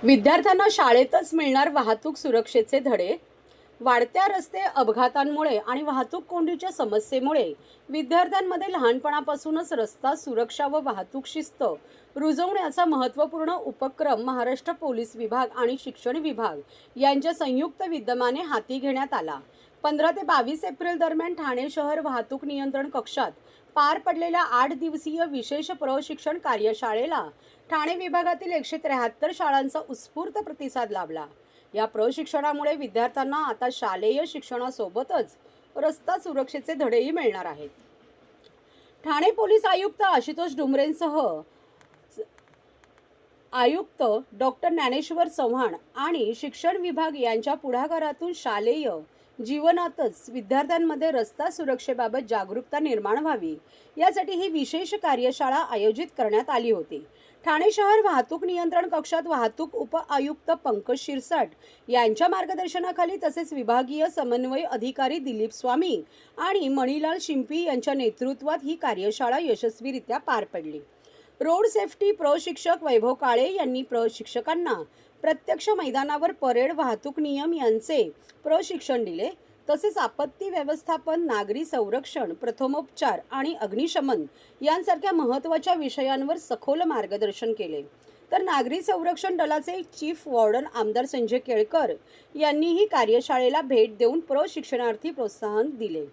विद्यार्थ्यांना शाळेतच मिळणार वाहतूक सुरक्षेचे धडे. वाढत्या रस्ते अपघातांमुळे आणि वाहतूक कोंडीच्या समस्येमुळे विद्यार्थ्यांमध्ये लहानपणापासूनच रस्ता सुरक्षा व वाहतूक शिस्त रुजवण्याचा महत्त्वपूर्ण उपक्रम महाराष्ट्र पोलीस विभाग आणि शिक्षण विभाग यांच्या संयुक्त विद्यमाने हाती घेण्यात आला. 15 ते 22 एप्रिल दरम्यान ठाणे शहर वाहतूक नियंत्रण कक्षात पार पडलेल्या 8 दिवसीय विशेष प्रशिक्षण कार्यशाळेला ठाणे विभागातील 173 शाळांचा उत्स्फूर्त प्रतिसाद लाभला. या प्रशिक्षणामुळे विद्यार्थ्यांना आता शालेय शिक्षणासोबतच रस्ता सुरक्षेचे धडेही मिळणार आहेत. ठाणे पोलीस आयुक्त आशुतोष डुमरेंसह आयुक्त डॉक्टर ज्ञानेश्वर चव्हाण आणि शिक्षण विभाग यांच्या पुढाकारातून शालेय जीवनातच विद्यार्थ्यांमध्ये रस्ता सुरक्षेबाबत जागरूकता निर्माण व्हावी यासाठी ही विशेष कार्यशाळा आयोजित करण्यात आली होती. ठाणे शहर वाहतूक नियंत्रण कक्षात वाहतूक उप आयुक्त पंकज शिरसाट यांच्या मार्गदर्शनाखाली तसेच विभागीय समन्वय अधिकारी दिलीप स्वामी आणि मणिलाल शिंपी यांच्या नेतृत्वात ही कार्यशाळा यशस्वीरित्या पार पडली. रोड सेफ्टी प्रशिक्षक वैभव काळे यांनी प्रशिक्षकांना प्रत्यक्ष मैदानावर परेड, वाहतूक नियम यांचे प्रशिक्षण दिले. तसेच आपत्ती व्यवस्थापन, नागरी संरक्षण, प्रथमोपचार आणि अग्निशमन यांसारख्या महत्त्वाच्या विषयांवर सखोल मार्गदर्शन केले. तर नागरी संरक्षण दलाचे चीफ वॉर्डन आमदार संजय केळकर यांनीही कार्यशाळेला भेट देऊन प्रशिक्षणार्थी प्रोत्साहन दिले.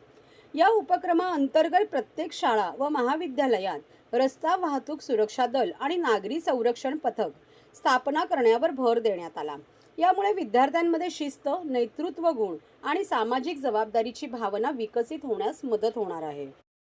या उपक्रमाअंतर्गत प्रत्येक शाळा व महाविद्यालयात रस्ता वाहतूक सुरक्षा दल आणि नागरी संरक्षण पथक स्थापना करण्यावर भर देण्यात आला. यामुळे विद्यार्थ्यांमध्ये शिस्त, नेतृत्व गुण आणि सामाजिक जबाबदारीची भावना विकसित होण्यास मदत होणार आहे.